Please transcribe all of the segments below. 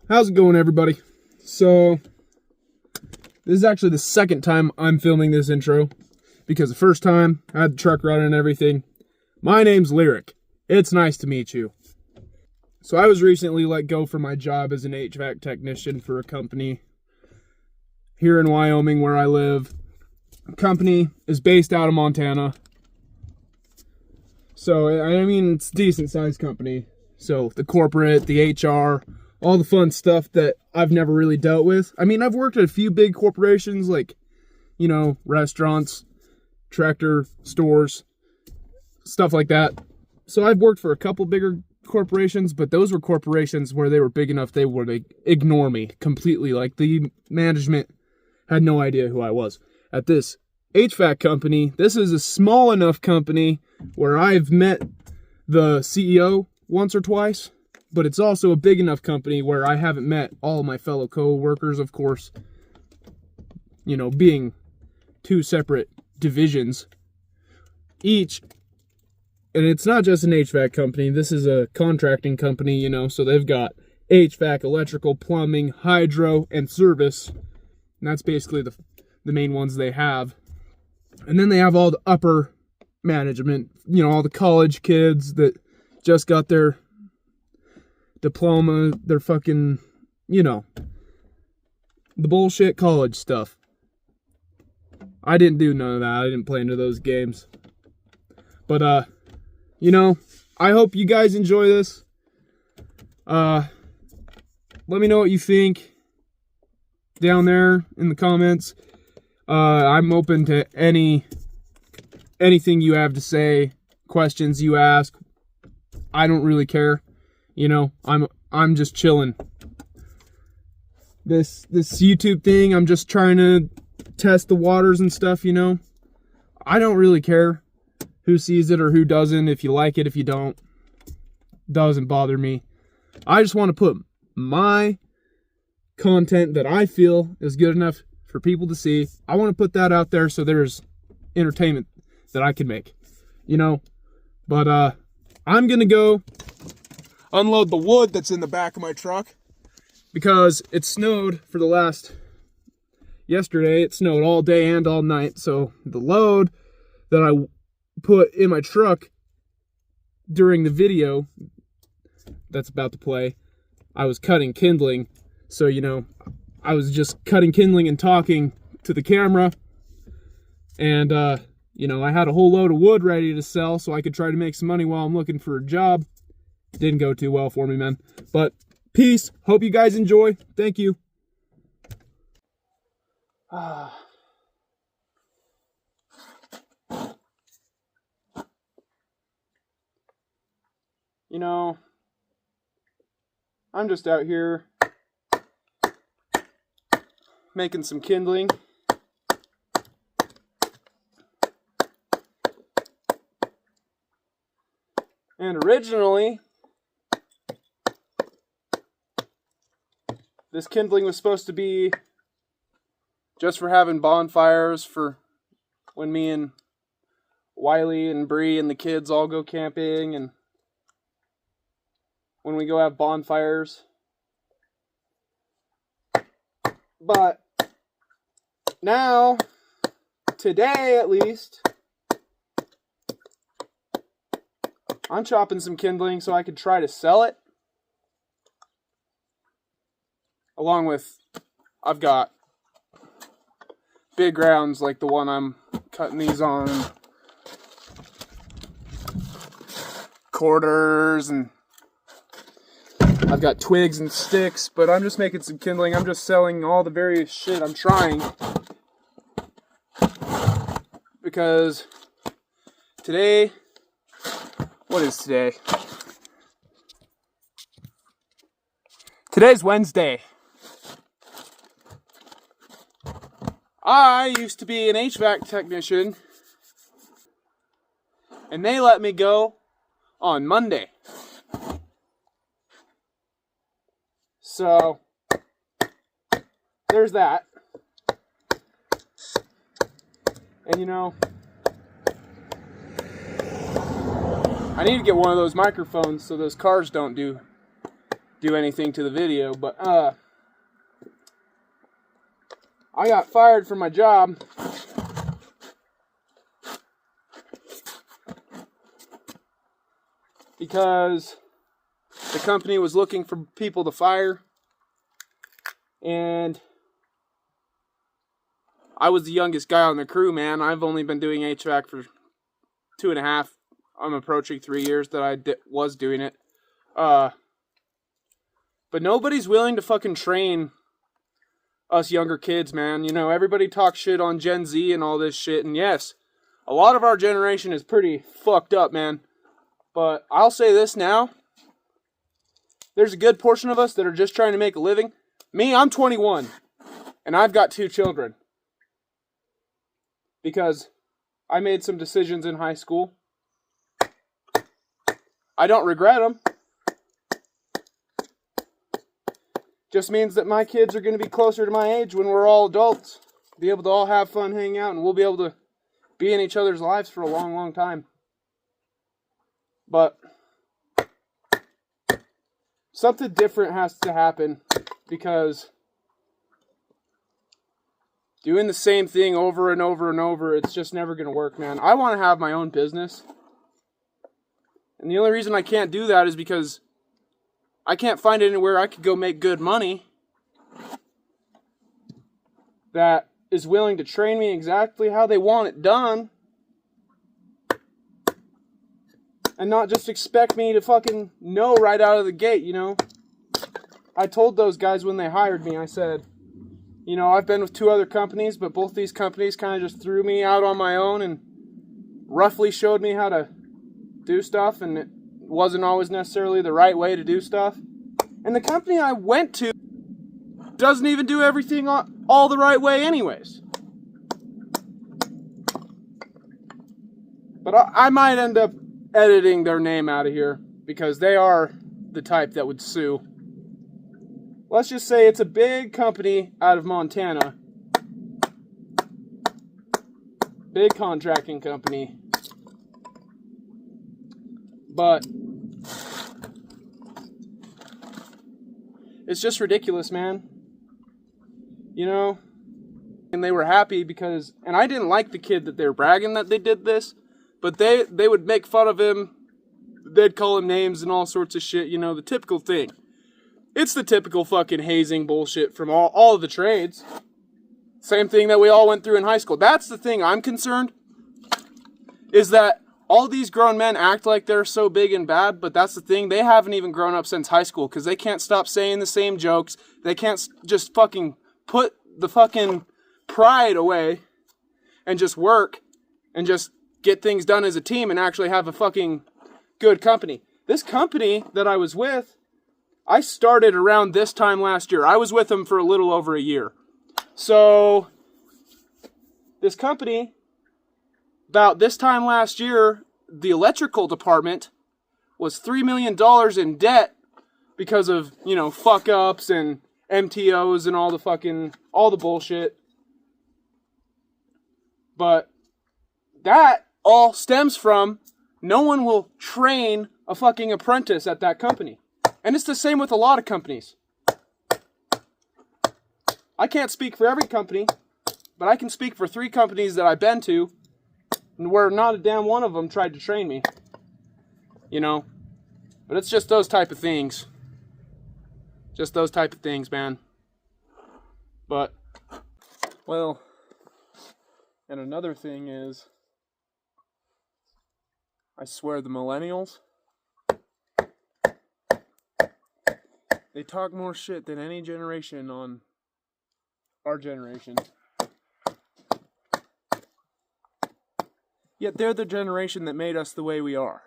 How's it going, everybody? So, this is actually the second time I'm filming this intro, because the first time I had the truck running and everything. My name's Lyric. It's nice to meet you. So I was recently let go from my job as an HVAC technician for a company here in Wyoming where I live. The company is based out of Montana. So, I mean, it's a decent sized company. So, the corporate, the HR, all the fun stuff that I've never really dealt with. I mean, I've worked at a few big corporations like, you know, restaurants, tractor stores, stuff like that. So I've worked for a couple bigger corporations, but those were corporations where they were big enough they would ignore me completely. Like, the management had no idea who I was. At this HVAC company, this is a small enough company where I've met the CEO once or twice, but it's also a big enough company where I haven't met all of my fellow co-workers, of course, you know, being two separate divisions each. And it's not just an HVAC company. This is a contracting company, you know, so they've got HVAC, electrical, plumbing, hydro, and service. And that's basically the main ones they have. And then they have all the upper management, you know, all the college kids that just got their diploma, their fucking, you know, the bullshit college stuff. I didn't do none of that. I didn't play into those games. But, you know, I hope you guys enjoy this. Let me know what you think down there in the comments. I'm open to anything you have to say, questions you ask. I don't really care. You know, I'm just chilling. This YouTube thing, I'm just trying to test the waters and stuff, you know. I don't really care who sees it or who doesn't. If you like it, if you don't, doesn't bother me. I just want to put my content that I feel is good enough for people to see. I want to put that out there so there's entertainment that I can make, you know. But I'm gonna go unload the wood that's in the back of my truck because it snowed for yesterday it snowed all day and all night. So the load that I put in my truck during the video that's about to play, I was cutting kindling. So, you know, I was just cutting kindling and talking to the camera. And, you know, I had a whole load of wood ready to sell so I could try to make some money while I'm looking for a job. Didn't go too well for me, man. But peace. Hope you guys enjoy. Thank you. You know, I'm just out here making some kindling. And originally, this kindling was supposed to be just for having bonfires for when me and Wiley and Bree and the kids all go camping, and when we go have bonfires. But now, today at least, I'm chopping some kindling so I could try to sell it. Along with, I've got big rounds like the one I'm cutting these on. Quarters, and I've got twigs and sticks, but I'm just making some kindling. I'm just selling all the various shit I'm trying. Because today, what is today? Today's Wednesday. I used to be an HVAC technician, and they let me go on Monday. So, there's that. And you know, I need to get one of those microphones so those cars don't do do anything to the video, but I got fired from my job because the company was looking for people to fire, and I was the youngest guy on the crew, man. I've only been doing HVAC for 2.5. I'm approaching 3 years that I was doing it. But nobody's willing to fucking train us younger kids, man. You know, everybody talks shit on Gen Z and all this shit. And yes, a lot of our generation is pretty fucked up, man. But I'll say this now. There's a good portion of us that are just trying to make a living. Me, I'm 21. And I've got 2 children. Because I made some decisions in high school. I don't regret them. Just means that my kids are going to be closer to my age when we're all adults. Be able to all have fun, hang out, and we'll be able to be in each other's lives for a long, long time. But something different has to happen, because doing the same thing over and over and over, it's just never going to work, man. I want to have my own business. And the only reason I can't do that is because I can't find anywhere I could go make good money that is willing to train me exactly how they want it done. And not just expect me to fucking know right out of the gate, you know. I told those guys when they hired me, I said, you know, I've been with 2 other companies, but both these companies kind of just threw me out on my own and roughly showed me how to do stuff, and it wasn't always necessarily the right way to do stuff. And the company I went to doesn't even do everything all the right way anyways. But I might end up editing their name out of here, because they are the type that would sue. Let's just say it's a big company out of Montana. Big contracting company. But it's just ridiculous, man. You know? And they were happy because, and I didn't like the kid that they were bragging that they did this, but they would make fun of him. They'd call him names and all sorts of shit, you know, the typical thing. It's the typical fucking hazing bullshit from all of the trades. Same thing that we all went through in high school. That's the thing I'm concerned, is that all these grown men act like they're so big and bad, but that's the thing. They haven't even grown up since high school, because they can't stop saying the same jokes. They can't just fucking put the fucking pride away and just work and just get things done as a team and actually have a fucking good company. This company that I was with, I started around this time last year. I was with them for a little over a year. So, this company, about this time last year, the electrical department was $3 million in debt because of, you know, fuck-ups and MTOs and all the bullshit. But that all stems from no one will train a fucking apprentice at that company. And it's the same with a lot of companies. I can't speak for every company, but I can speak for 3 companies that I've been to, and where not a damn one of them tried to train me. You know? But it's just those type of things. Just those type of things, man. But, well, and another thing is, I swear the millennials, they talk more shit than any generation on our generation. Yet they're the generation that made us the way we are.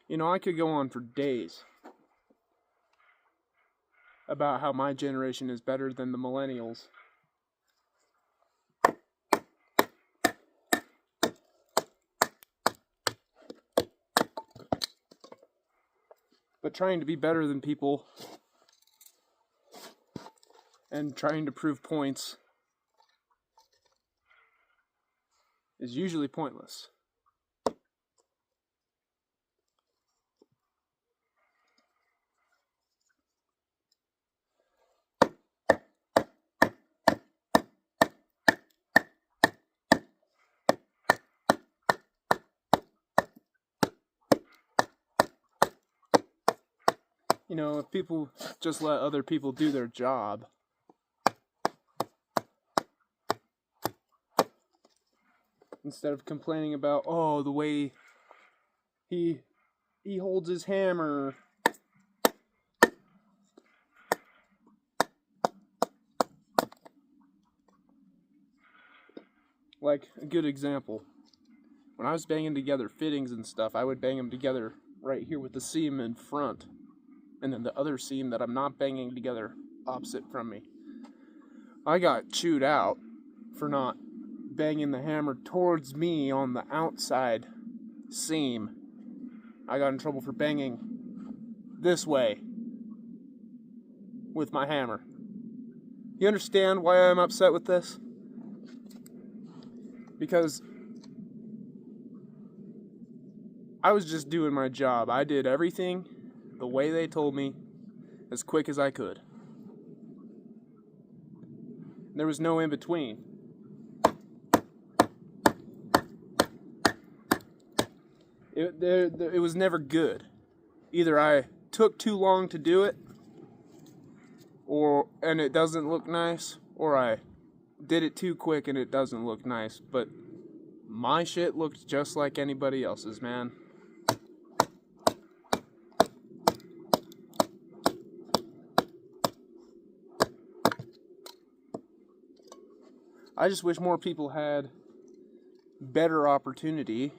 You know, I could go on for days about how my generation is better than the millennials. But trying to be better than people and trying to prove points is usually pointless. You know, if people just let other people do their job, instead of complaining about, oh, the way he holds his hammer. Like, a good example. When I was banging together fittings and stuff, I would bang them together right here with the seam in front. And then the other seam that I'm not banging together opposite from me. I got chewed out for not banging the hammer towards me on the outside seam. I got in trouble for banging this way with my hammer. You understand why I'm upset with this? Because I was just doing my job. I did everything the way they told me, as quick as I could. There was no in between. It was never good. Either I took too long to do it, and it doesn't look nice, or I did it too quick and it doesn't look nice. But my shit looked just like anybody else's, man. I just wish more people had better opportunity,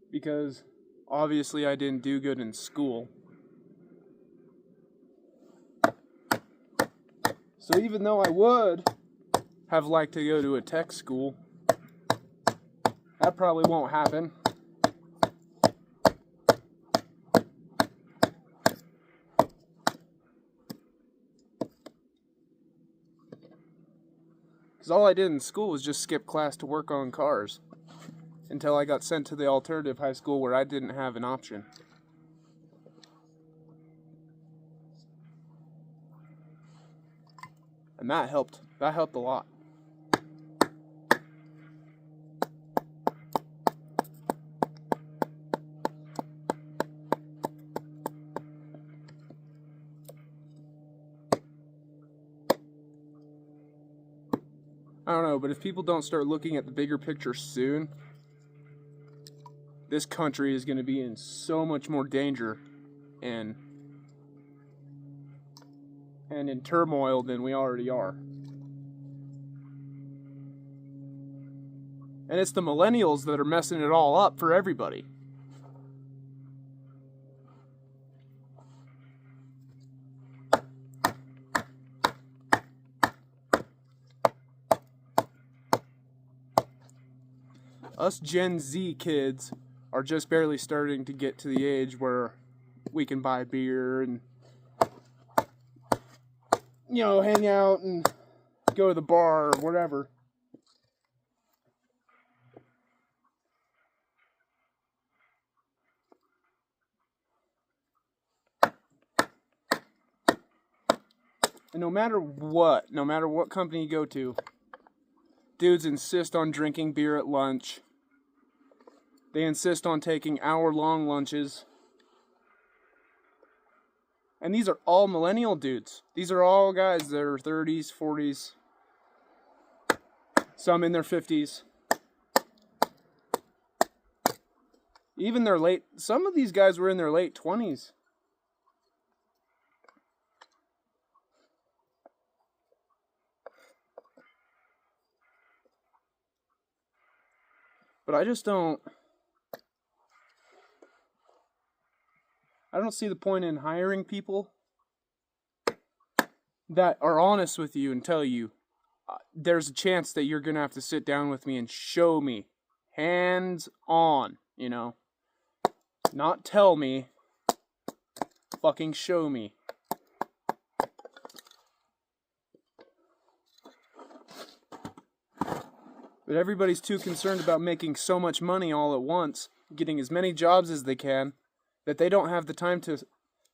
because obviously I didn't do good in school. So even though I would have liked to go to a tech school, that probably won't happen. Because all I did in school was just skip class to work on cars until I got sent to the alternative high school where I didn't have an option. And that helped. That helped a lot. I don't know, but if people don't start looking at the bigger picture soon, this country is going to be in so much more danger and in turmoil than we already are. And it's the millennials that are messing it all up for everybody. Us Gen Z kids are just barely starting to get to the age where we can buy beer and, you know, hang out and go to the bar or whatever. And no matter what company you go to, dudes insist on drinking beer at lunch. They insist on taking hour-long lunches. And these are all millennial dudes. These are all guys that are 30s, 40s, some in their 50s. Even some of these guys were in their late 20s. But I don't see the point in hiring people that are honest with you and tell you, there's a chance that you're going to have to sit down with me and show me, hands on, you know. Not tell me, fucking show me. But everybody's too concerned about making so much money all at once, getting as many jobs as they can, that they don't have the time to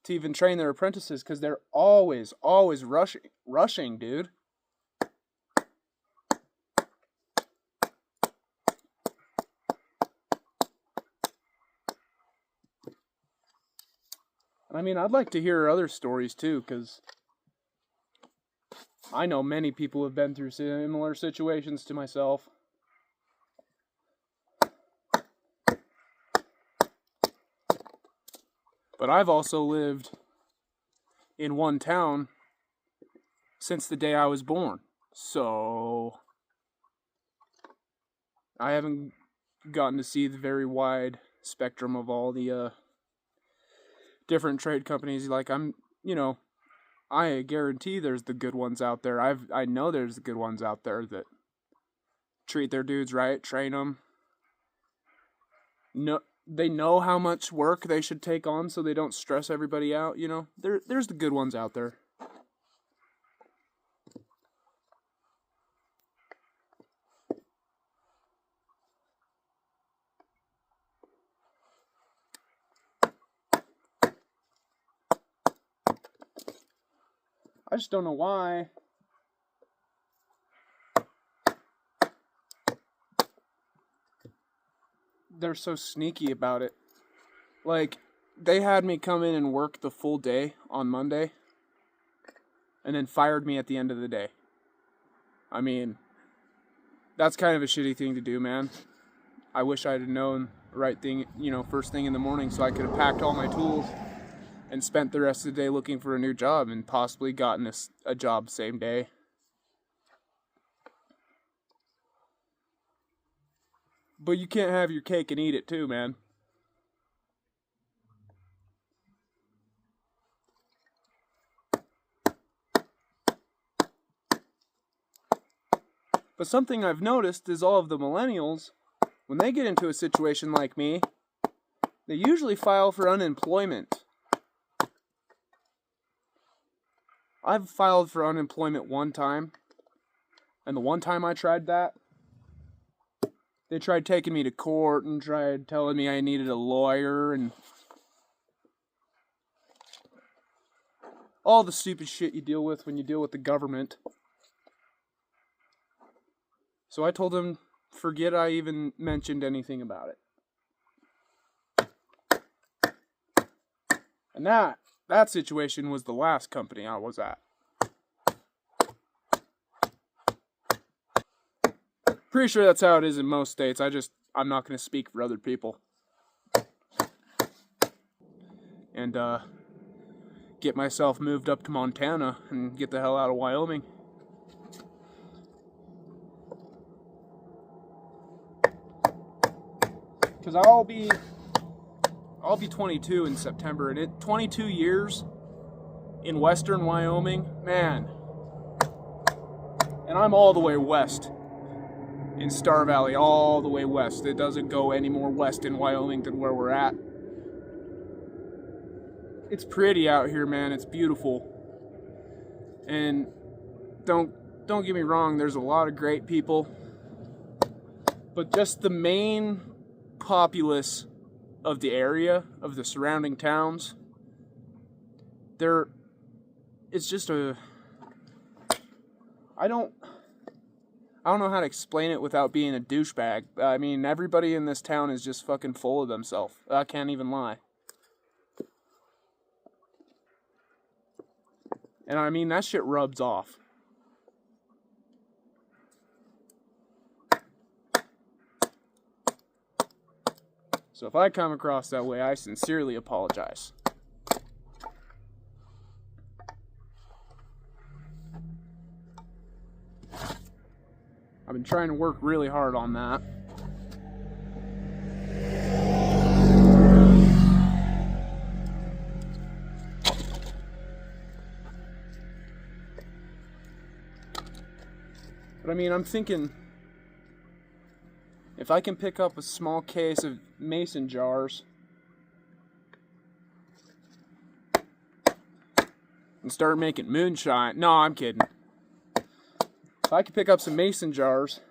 even train their apprentices, because they're always rushing, dude. I mean, I'd like to hear other stories too, because I know many people have been through similar situations to myself. But I've also lived in one town since the day I was born. So I haven't gotten to see the very wide spectrum of all the different trade companies. Like, I guarantee there's the good ones out there. I know there's the good ones out there that treat their dudes right, train them. No, they know how much work they should take on so they don't stress everybody out, you know? There's the good ones out there. I just don't know why they're so sneaky about it. Like, they had me come in and work the full day on Monday and then fired me at the end of the day. I mean, that's kind of a shitty thing to do, man. I wish I'd have known the right thing, first thing in the morning, so I could have packed all my tools and spent the rest of the day looking for a new job and possibly gotten a job same day. But you can't have your cake and eat it too, man. But something I've noticed is all of the millennials, when they get into a situation like me, they usually file for unemployment. I've filed for unemployment one time, and the one time I tried that, they tried taking me to court and tried telling me I needed a lawyer and all the stupid shit you deal with when you deal with the government. So I told them, forget I even mentioned anything about it. And that situation was the last company I was at. Pretty sure that's how it is in most states. I'm not going to speak for other people. And get myself moved up to Montana and get the hell out of Wyoming. Because I'll be 22 in September, and 22 years in western Wyoming, man. And I'm all the way west in Star Valley, all the way west. It doesn't go any more west in Wyoming than where we're at. It's pretty out here, man. It's beautiful. And don't get me wrong, there's a lot of great people. But just the main populace of the area, of the surrounding towns, it's just I don't know how to explain it without being a douchebag. I mean, everybody in this town is just fucking full of themselves. I can't even lie. And I mean, that shit rubs off. So if I come across that way, I sincerely apologize. I've been trying to work really hard on that. But I mean, I'm thinking, if I can pick up a small case of mason jars and start making moonshine. No, I'm kidding. If I could pick up some mason jars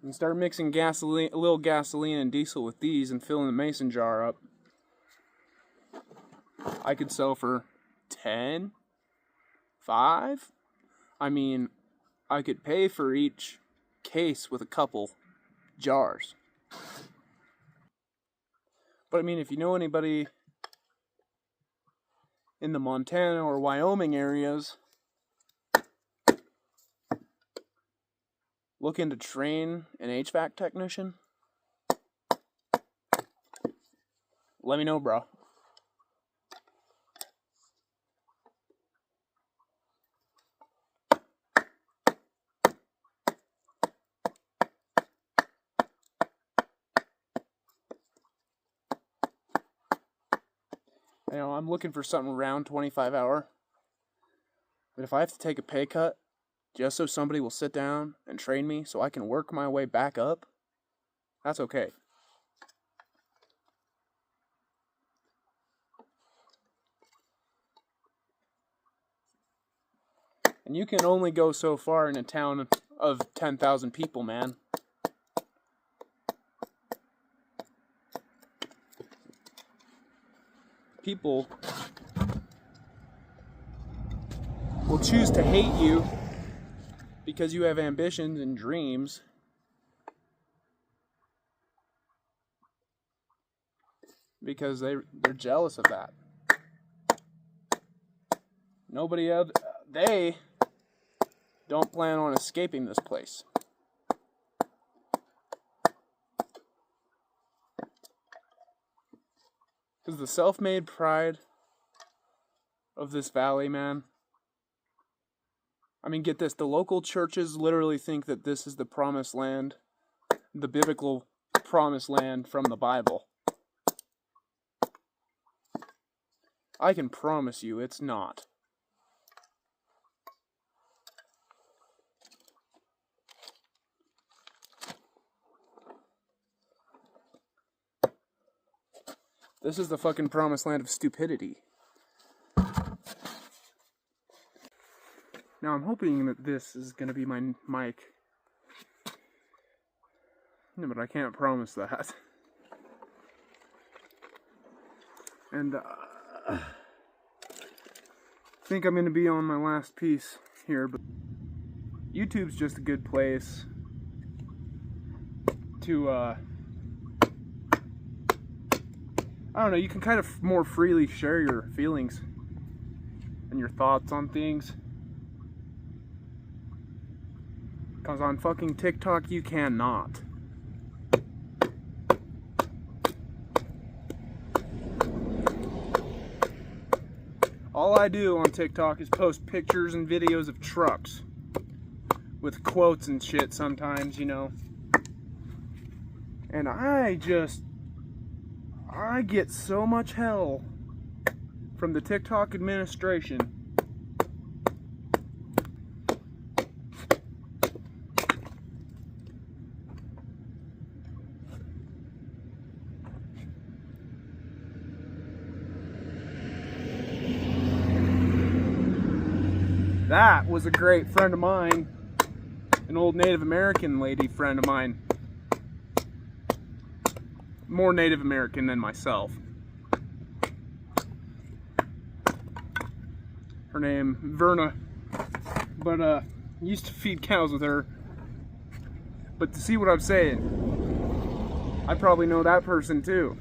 and start mixing gasoline, a little gasoline and diesel with these and filling the mason jar up, I could sell for 10, 5. I mean, I could pay for each case with a couple jars. But I mean, if you know anybody in the Montana or Wyoming areas looking to train an HVAC technician, let me know, bro. You know, I'm looking for something around 25 hour. But if I have to take a pay cut just so somebody will sit down and train me so I can work my way back up, that's okay. And you can only go so far in a town of 10,000 people, man. People will choose to hate you because you have ambitions and dreams. Because they're jealous of that. Nobody else, they don't plan on escaping this place. Because the self-made pride of this valley, man. I mean, get this. The local churches literally think that this is the promised land. The biblical promised land from the Bible. I can promise you it's not. This is the fucking promised land of stupidity. Now I'm hoping that this is going to be my mic. No, but I can't promise that. And I think I'm going to be on my last piece here, but YouTube's just a good place to I don't know, you can kind of more freely share your feelings and your thoughts on things. Because on fucking TikTok, you cannot. All I do on TikTok is post pictures and videos of trucks. With quotes and shit sometimes, you know. And I get so much hell from the TikTok administration. That was a great friend of mine, an old Native American lady friend of mine. More Native American than myself. Her name, Verna. But, used to feed cows with her. But to see what I'm saying, I probably know that person too.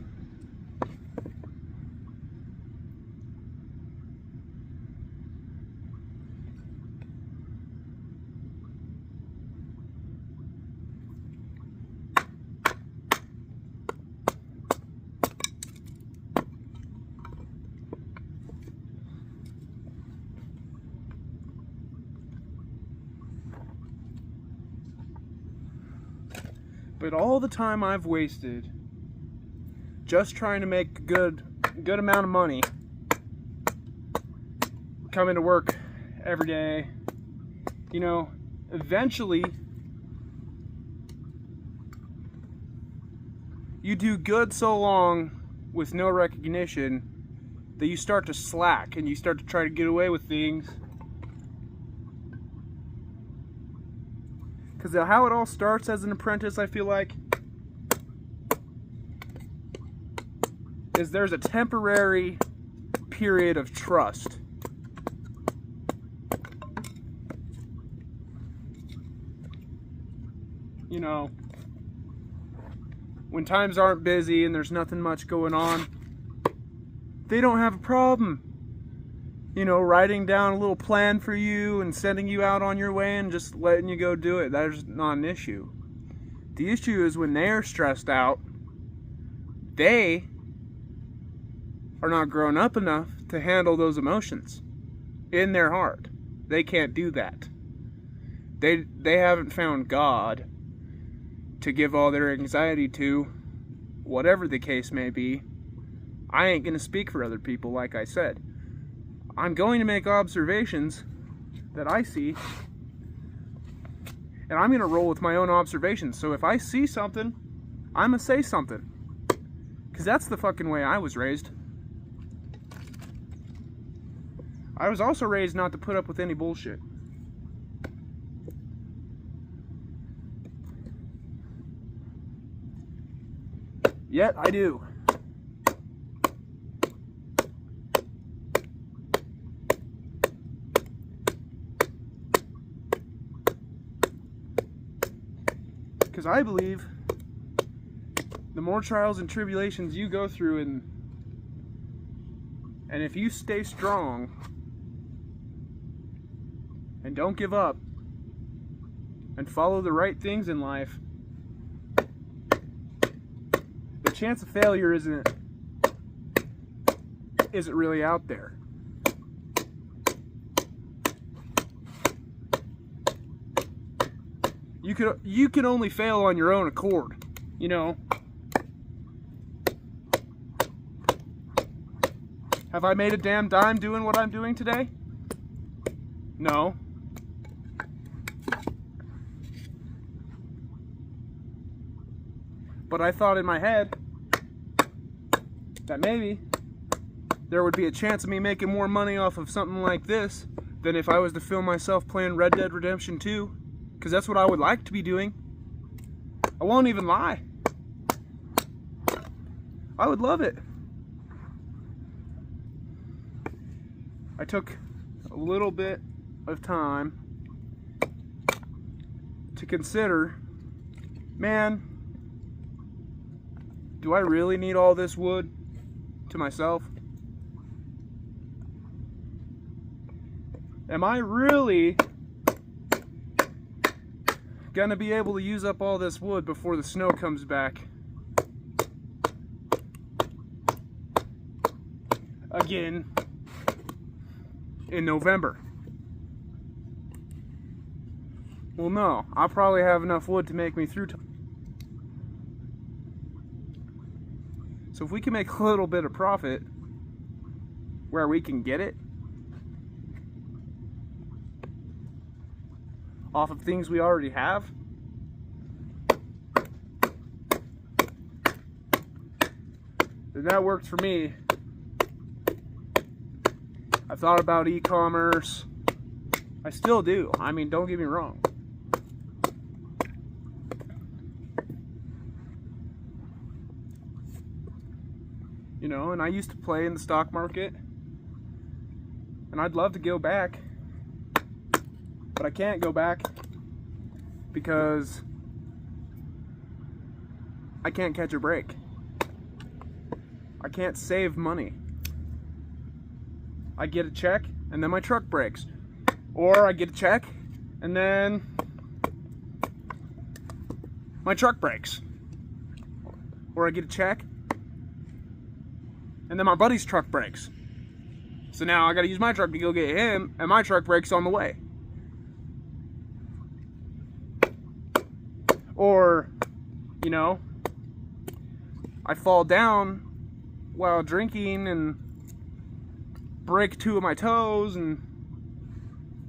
But all the time I've wasted just trying to make a good amount of money, coming to work every day, you know, eventually you do good so long with no recognition that you start to slack and you start to try to get away with things. Because how it all starts as an apprentice, I feel like, is there's a temporary period of trust. You know, when times aren't busy and there's nothing much going on, they don't have a problem. you know, writing down a little plan for you and sending you out on your way and just letting you go do it. That is not an issue. The issue is when they're stressed out, they are not grown up enough to handle those emotions in their heart. They can't do that. They haven't found God to give all their anxiety to, whatever the case may be. I ain't going to speak for other people, like I said. I'm going to make observations that I see, and I'm going to roll with my own observations. So if I see something, I'm going to say something. Because that's the fucking way I was raised. I was also raised not to put up with any bullshit. Yet I do. Because I believe the more trials and tribulations you go through, and if you stay strong and don't give up and follow the right things in life, the chance of failure isn't really out there. You can only fail on your own accord, you know. Have I made a damn dime doing what I'm doing today? No. But I thought in my head that maybe there would be a chance of me making more money off of something like this than if I was to film myself playing Red Dead Redemption 2. Because that's what I would like to be doing. I won't even lie. I would love it. I took a little bit of time to consider, man, do I really need all this wood to myself? Am I really gonna be able to use up all this wood before the snow comes back again in November? Well, no, I'll probably have enough wood to make me through. So if we can make a little bit of profit where we can get it off of things we already have, then that worked for me. I thought about e-commerce. I still do. I mean, don't get me wrong. You know, and I used to play in the stock market, and I'd love to go back, but I can't go back because I can't catch a break. I can't save money. I get a check and then my truck breaks. Or I get a check and then my truck breaks. Or I get a check and then my buddy's truck breaks. So now I gotta use my truck to go get him, and my truck breaks on the way. Or, you know, I fall down while drinking and break 2 of my toes and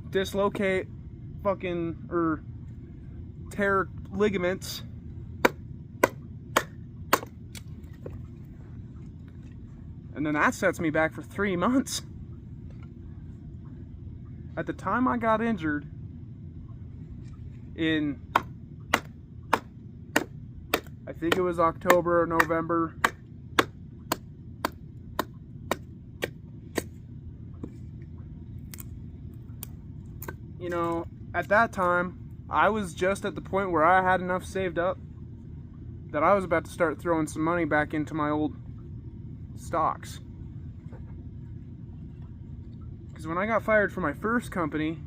dislocate or tear ligaments. And then that sets me back for 3 months. At the time I got injured in, I think it was October or November, you know, at that time, I was just at the point where I had enough saved up that I was about to start throwing some money back into my old stocks. Because when I got fired from my first company,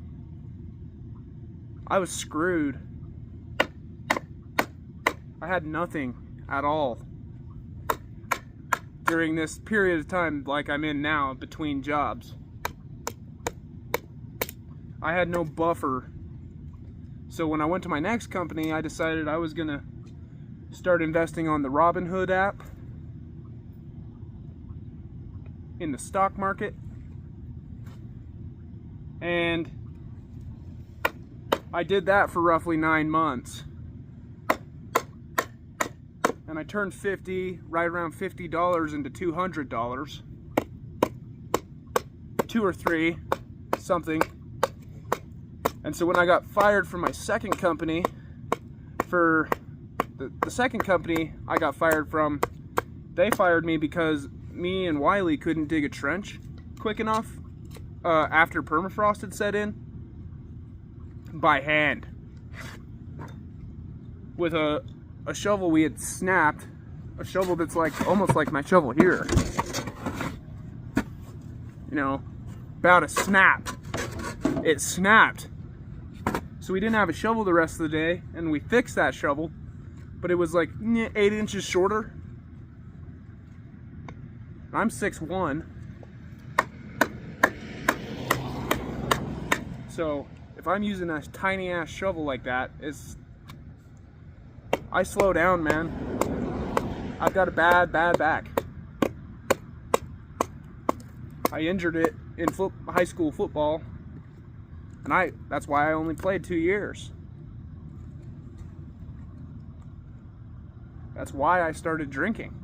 I was screwed. I had nothing at all during this period of time like I'm in now between jobs. I had no buffer. So when I went to my next company, I decided I was gonna start investing on the Robinhood app in the stock market. And I did that for roughly 9 months. And I turned 50, right around $50 into $200. 2 or 3, something. And so when I got fired from my second company, for the second company I got fired from, they fired me because me and Wiley couldn't dig a trench quick enough after permafrost had set in by hand. With a shovel we had snapped, a shovel that's like almost like my shovel here. You know, about a snap. It snapped. So we didn't have a shovel the rest of the day, and we fixed that shovel, but it was like 8 inches shorter. I'm 6'1". So if I'm using a tiny ass shovel like that, I slow down, man. I've got a bad back. I injured it in high school football, and that's why I only played 2 years. That's why I started drinking.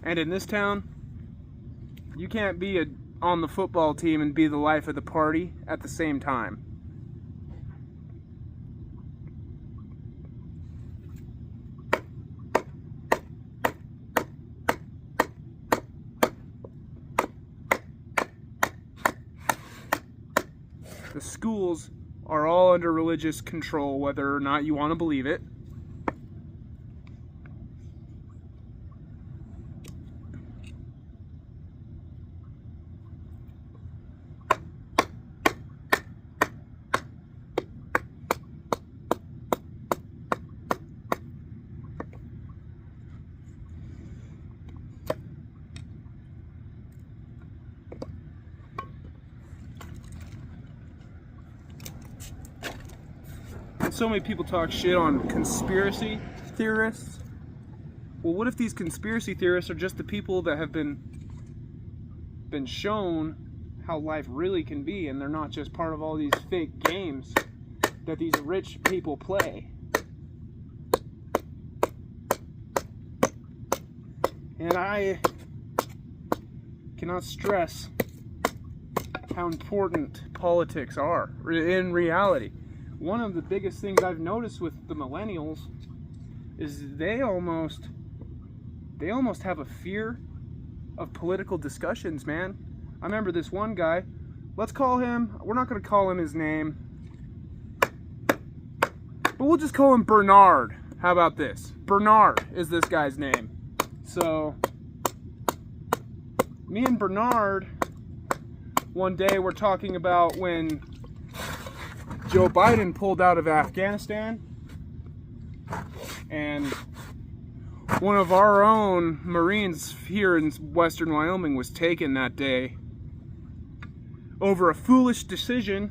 And in this town, you can't be on the football team and be the life of the party at the same time. The schools are all under religious control, whether or not you want to believe it. So many people talk shit on conspiracy theorists. Well, what if these conspiracy theorists are just the people that have been shown how life really can be, and they're not just part of all these fake games that these rich people play? And I cannot stress how important politics are in reality. One of the biggest things I've noticed with the millennials is they almost have a fear of political discussions, man. I remember this one guy, we're not going to call him his name, but we'll just call him Bernard. How about this? Bernard is this guy's name. So, me and Bernard, one day we're talking about when Joe Biden pulled out of Afghanistan, and one of our own Marines here in western Wyoming was taken that day over a foolish decision,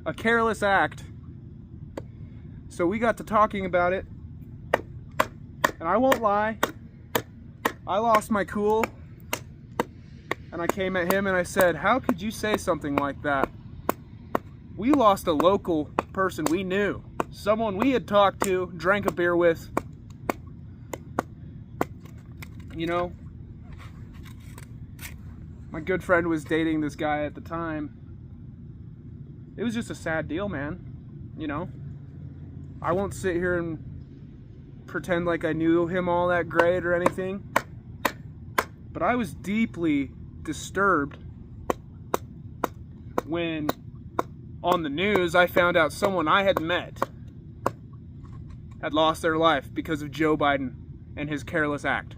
a careless act. So we got to talking about it, and I won't lie, I lost my cool, and I came at him and I said, how could you say something like that? We lost a local person we knew, someone we had talked to, drank a beer with. You know, my good friend was dating this guy at the time. It was just a sad deal, man. You know, I won't sit here and pretend like I knew him all that great or anything, but I was deeply disturbed when on the news, I found out someone I had met had lost their life because of Joe Biden and his careless act.